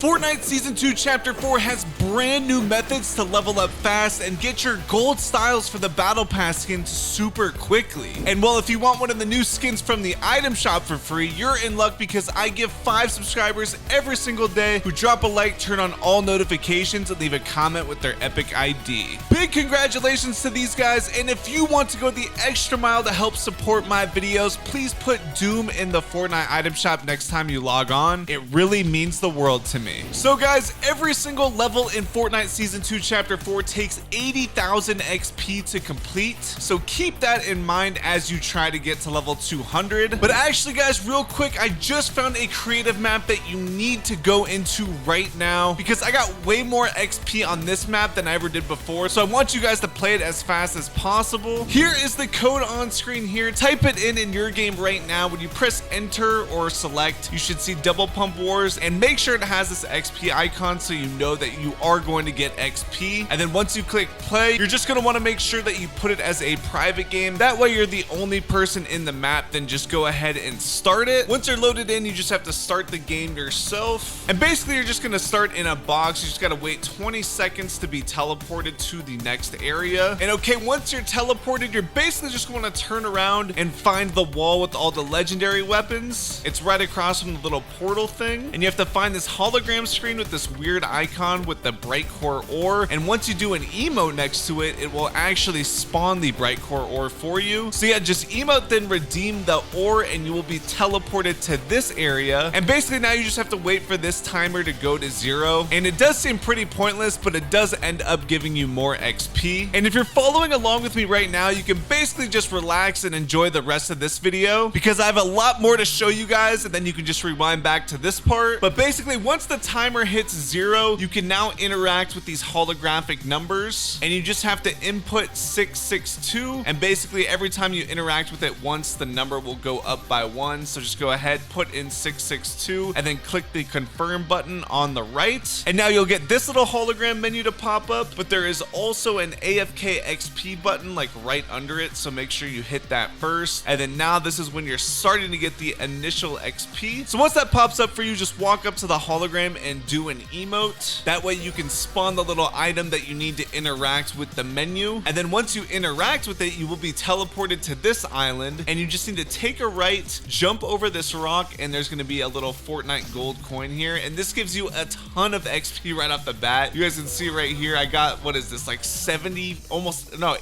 Fortnite Season 2 Chapter 4 has brand new methods to level up fast and get your gold styles for the Battle Pass skins super quickly. And well, if you want one of the new skins from the item shop for free, you're in luck because I give 5 subscribers every single day who drop a like, turn on all notifications, and leave a comment with their epic ID. Big congratulations to these guys, and if you want to go the extra mile to help support my videos, please put Doom in the Fortnite item shop next time you log on. It really means the world to me. So guys, every single level in Fortnite Season 2 Chapter 4 takes 80,000 XP to complete, so keep that in mind as you try to get to level 200. But actually guys, real quick, I just found a creative map that you need to go into right now because I got way more XP on this map than I ever did before, so I want you guys to play it as fast as possible. Here is the code on screen here. Type it in your game right now. When you press enter or select, you should see Double Pump Wars, and make sure it has this XP icon so you know that you are going to get XP. And then once you click play, you're just going to want to make sure that you put it as a private game. That way you're the only person in the map. Then just go ahead and start it. Once you're loaded in, you just have to start the game yourself. And basically you're just going to start in a box. You just got to wait 20 seconds to be teleported to the next area. And okay, once you're teleported, you're basically just going to turn around and find the wall with all the legendary weapons. It's right across from the little portal thing. And you have to find this hologram screen with this weird icon with the bright core ore, and once you do an emote next to it, it will actually spawn the bright core ore for you. So yeah, just emote then redeem the ore and you will be teleported to this area. And basically now you just have to wait for this timer to go to 0, and it does seem pretty pointless, but it does end up giving you more XP. And if you're following along with me right now, you can basically just relax and enjoy the rest of this video because I have a lot more to show you guys, and then you can just rewind back to this part. But basically once the timer hits 0, you can now interact with these holographic numbers, and you just have to input 662, and basically every time you interact with it once, the number will go up by 1. So just go ahead, put in 662, and then click the confirm button on the right, and now you'll get this little hologram menu to pop up. But there is also an AFK XP button like right under it, so make sure you hit that first. And then now this is when you're starting to get the initial XP. So once that pops up for you, just walk up to the hologram and do an emote. That way you can spawn the little item that you need to interact with the menu. And then once you interact with it, you will be teleported to this island, and you just need to take a right, jump over this rock, and there's going to be a little Fortnite gold coin here, and this gives you a ton of XP right off the bat. You guys can see right here, I got, what is this, like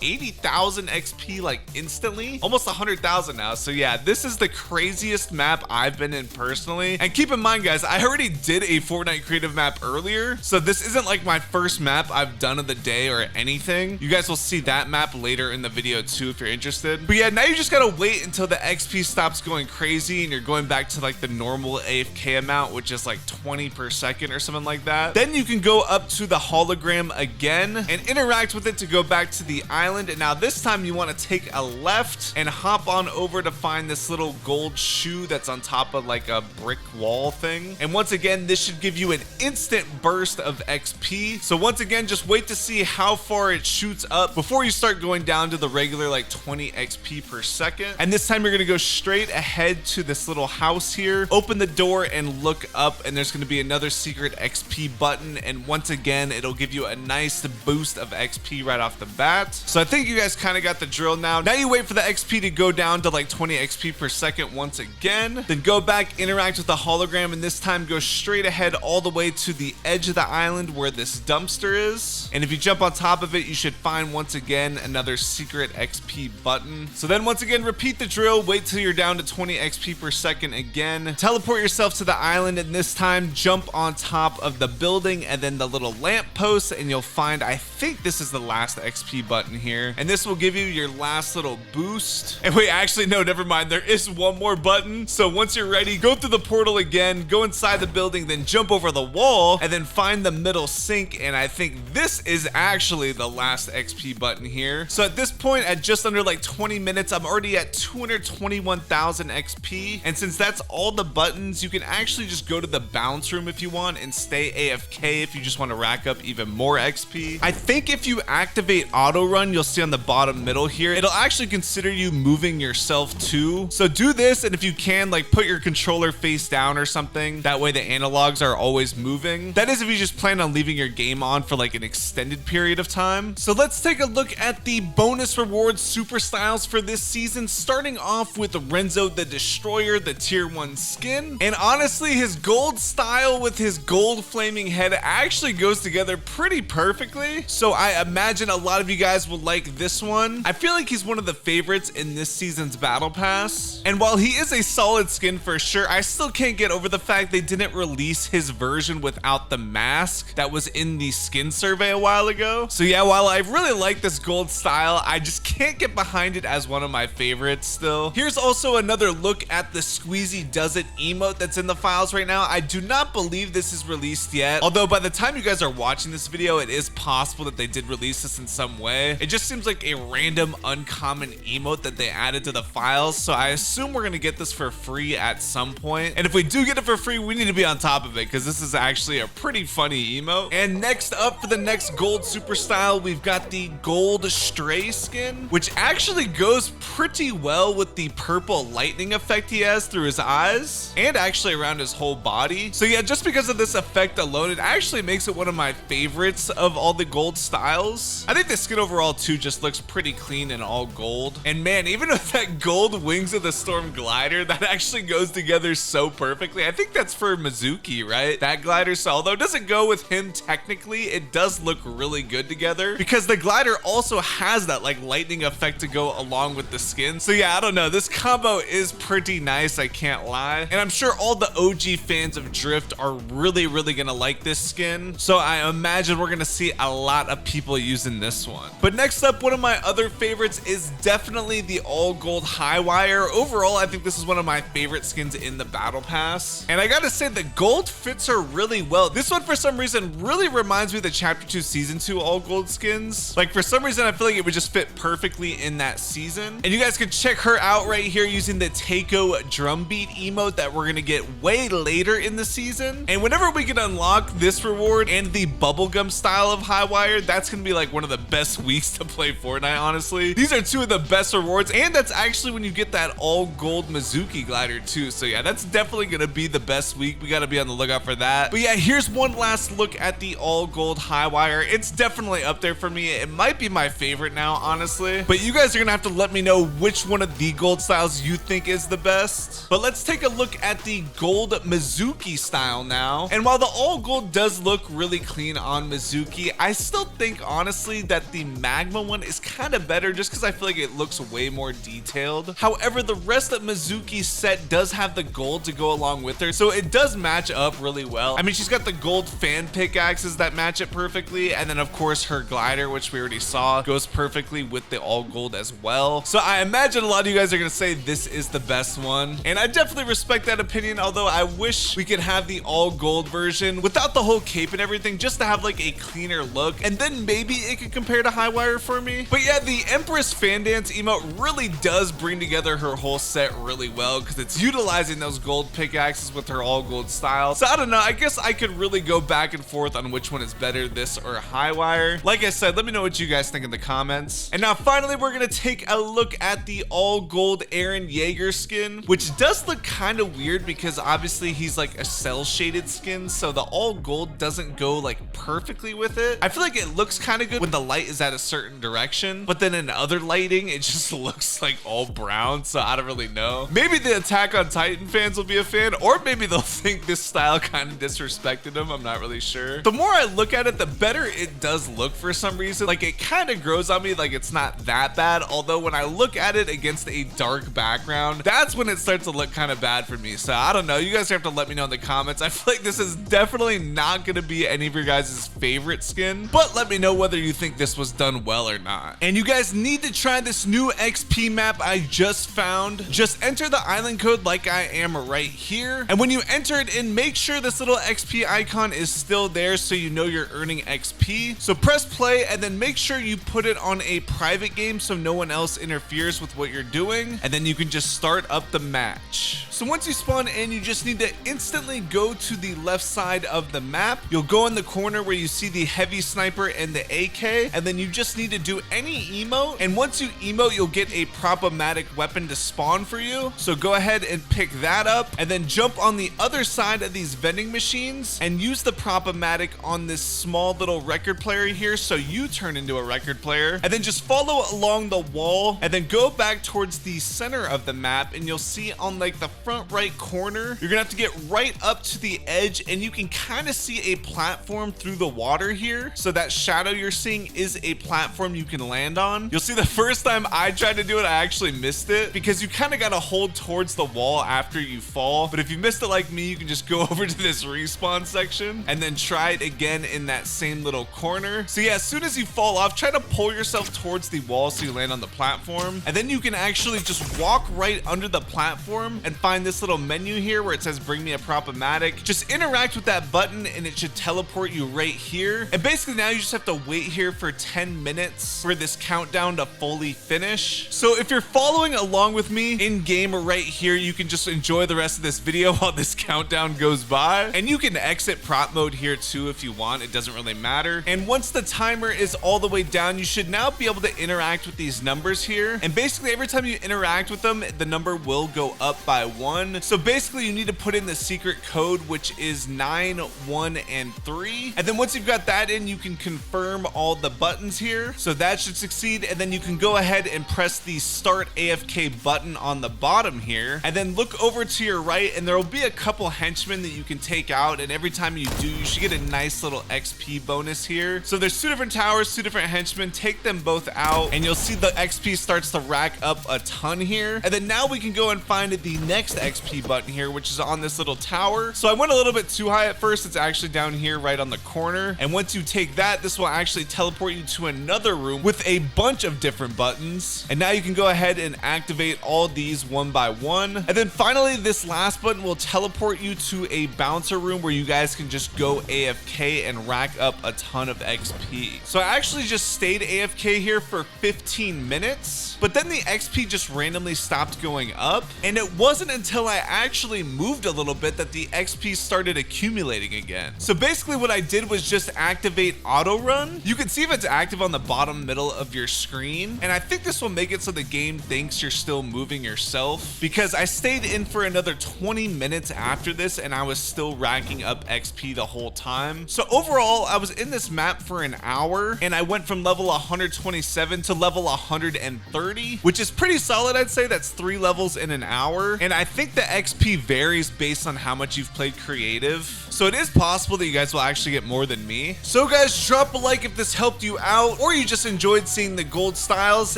80,000 XP like instantly, almost 100,000 now. So yeah, this is the craziest map I've been in personally. And keep in mind guys, I already did a Fortnite creative map earlier, so this isn't like my first map I've done of the day or anything. You guys will see that map later in the video too if you're interested. But yeah, now you just gotta wait until the XP stops going crazy and you're going back to like the normal AFK amount, which is like 20 per second or something like that. Then you can go up to the hologram again and interact with it to go back to the island. And now this time you want to take a left and hop on over to find this little gold shoe that's on top of like a brick wall thing. And once again, this should give you an instant burst of XP. So once again, just wait to see how far it shoots up before you start going down to the regular like 20 XP per second. And this time you're going to go straight ahead to this little house here, open the door and look up, and there's going to be another secret XP button. And once again, it'll give you a nice boost of XP right off the bat. So I think you guys kind of got the drill now. Now you wait for the XP to go down to like 20 XP per second once again, then go back, interact with the hologram, and this time go straight ahead all the way to the edge of the island where this dumpster is. And if you jump on top of it, you should find once again another secret XP button. So then once again, repeat the drill, wait till you're down to 20 XP per second again, teleport yourself to the island, and this time jump on top of the building and then the little lamp post, and you'll find, I think this is the last XP button here, and this will give you your last little boost. And wait, actually no, never mind, there is one more button. So once you're ready, go through the portal again, go inside the building, then jump over the wall and then find the middle sink, and I think this is actually the last XP button here. So at this point, at just under like 20 minutes, I'm already at 221,000 XP, and since that's all the buttons, you can actually just go to the bounce room if you want and stay AFK if you just want to rack up even more XP. I think if you activate auto run, you'll see on the bottom middle here, it'll actually consider you moving yourself too. So do this, and if you can, like put your controller face down or something, that way the analogs are are always moving. That is if you just plan on leaving your game on for like an extended period of time. So let's take a look at the bonus rewards super styles for this season, starting off with Renzo the Destroyer, the tier 1 skin. And honestly, his gold style with his gold flaming head actually goes together pretty perfectly. So I imagine a lot of you guys will like this one. I feel like he's one of the favorites in this season's battle pass. And while he is a solid skin for sure, I still can't get over the fact they didn't release his version without the mask that was in the skin survey a while ago. So yeah, while I really like this gold style, I just can't get behind it as one of my favorites still. Here's also another look at the Squeezy Does It emote that's in the files right now. I do not believe this is released yet, although by the time you guys are watching this video, it is possible that they did release this in some way. It just seems like a random uncommon emote that they added to the files, so I assume we're gonna get this for free at some point. And if we do get it for free, we need to be on top of it because this is actually a pretty funny emote. And next up for the next gold super style, we've got the gold stray skin, which actually goes pretty well with the purple lightning effect he has through his eyes and actually around his whole body. So yeah, just because of this effect alone, it actually makes it one of my favorites of all the gold styles. I think the skin overall too just looks pretty clean and all gold. And man, even with that gold wings of the storm glider, that actually goes together so perfectly. I think that's for Mizuki, right? That glider. So although it doesn't go with him technically, it does look really good together because the glider also has that like lightning effect to go along with the skin. So yeah, I don't know. This combo is pretty nice, I can't lie. And I'm sure all the OG fans of Drift are really gonna like this skin. So I imagine we're gonna see a lot of people using this one. But next up, one of my other favorites is definitely the all gold high wire. Overall, I think this is one of my favorite skins in the battle pass. And I gotta say the gold fits her really well. This one for some reason really reminds me of the chapter 2 season 2 all gold skins. Like for some reason, I feel like it would just fit perfectly in that season. And you guys can check her out right here using the Takeo drum beat emote that we're gonna get way later in the season. And whenever we can unlock this reward and the bubblegum style of high wire, that's gonna be like one of the best weeks to play Fortnite, honestly. These are two of the best rewards, and that's actually when you get that all gold Mizuki glider too. So yeah, that's definitely gonna be the best week. We gotta be on the lookout for that. But yeah, here's one last look at the all gold high wire. It's definitely up there for me. It might be my favorite now, honestly. But you guys are gonna have to let me know which one of the gold styles you think is the best. But let's take a look at the gold Mizuki style now. And while the all gold does look really clean on Mizuki, I still think honestly that the magma one is kind of better just because I feel like it looks way more detailed. However, the rest of Mizuki's set does have the gold to go along with her, so it does match up really well. I mean, she's got the gold fan pickaxes that match it perfectly, and then of course her glider, which we already saw, goes perfectly with the all gold as well. So I imagine a lot of you guys are gonna say this is the best one, and I definitely respect that opinion, although I wish we could have the all gold version without the whole cape and everything, just to have like a cleaner look, and then maybe it could compare to high wire for me. But yeah, the Empress fan dance emote really does bring together her whole set really well because it's utilizing those gold pickaxes with her all gold style. So I don't know, I guess I could really go back and forth on which one is better, this or high wire. Like I said, let me know what you guys think in the comments. And now finally, we're gonna take a look at the all gold Eren Yeager skin, which does look kind of weird because obviously he's like a cell shaded skin, so the all gold doesn't go like perfectly with it. I feel like it looks kind of good when the light is at a certain direction, but then in other lighting it just looks like all brown, so I don't really know. Maybe the Attack on Titan fans will be a fan, or maybe they'll think this style kind of disrespected them. I'm not really sure. The more I look at it, the better it does look for some reason. Like it kind of grows on me, like it's not that bad, although when I look at it against a dark background, that's when it starts to look kind of bad for me. So I don't know, you guys have to let me know in the comments. I feel like this is definitely not gonna be any of your guys' favorite skin, but let me know whether you think this was done well or not. And you guys need to try this new XP map I just found. Just enter the island code like I am right here, and when you enter it in, make sure this little XP icon is still there so you know you're earning XP. So press play and then make sure you put it on a private game so no one else interferes with what you're doing, and then you can just start up the match. So once you spawn in, you just need to instantly go to the left side of the map. You'll go in the corner where you see the heavy sniper and the AK, and then you just need to do any emote, and once you emote, you'll get a problematic weapon to spawn for you. So go ahead and pick that up, and then jump on the other side of these vending machines and use the Prop-O-Matic on this small little record player here so you turn into a record player, and then just follow along the wall and then go back towards the center of the map, and you'll see on like the front right corner, you're gonna have to get right up to the edge, and you can kind of see a platform through the water here. So that shadow you're seeing is a platform you can land on. You'll see the first time I tried to do it, I actually missed it because you kind of got to hold towards the wall after you fall. But if you missed it like me, you can just go over to this respawn section and then try it again in that same little corner. So yeah, as soon as you fall off, try to pull yourself towards the wall so you land on the platform, and then you can actually just walk right under the platform and find this little menu here where it says bring me a Prop-O-Matic. Just interact with that button and it should teleport you right here. And basically now you just have to wait here for 10 minutes for this countdown to fully finish. So if you're following along with me in game right here, you can just enjoy the rest of this video while this countdown goes by, and you can exit prop mode here too if you want. It doesn't really matter. And once the timer is all the way down, you should now be able to interact with these numbers here, and basically every time you interact with them, the number will go up by 1. So basically you need to put in the secret code, which is 9, 1, and 3, and then once you've got that in, you can confirm all the buttons here. So that should succeed, and then you can go ahead and press the start AFK button on the bottom here, and then look over to your right, and there will be a couple henchmen that you can take out, and every time you do, you should get a nice little XP bonus here. So there's 2 different towers, 2 different henchmen. Take them both out, and you'll see the XP starts to rack up a ton here. And then now we can go and find the next XP button here, which is on this little tower. So I went a little bit too high at first. It's actually down here right on the corner, and once you take that, this will actually teleport you to another room with a bunch of different buttons, and now you can go ahead and activate all these one by one. And then finally, this last button will teleport you to a bouncer room where you guys can just go AFK and rack up a ton of XP. So I actually just stayed AFK here for 15 minutes, but then the XP just randomly stopped going up, and it wasn't until I actually moved a little bit that the XP started accumulating again. So basically what I did was just activate auto run. You can see if it's active on the bottom middle of your screen, and I think this will make it so the game thinks you're still moving yourself, because I stayed in for another 20 minutes after this and I was still racking up XP the whole time. So overall, I was in this map for an hour, and I went from level 127 to level 130, which is pretty solid. I'd say that's 3 levels in an hour, and I think the XP varies based on how much you've played creative. So it is possible that you guys will actually get more than me. So guys, drop a like if this helped you out, or you just enjoyed seeing the gold styles,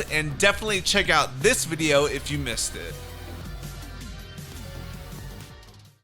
and definitely check out this video if you missed it.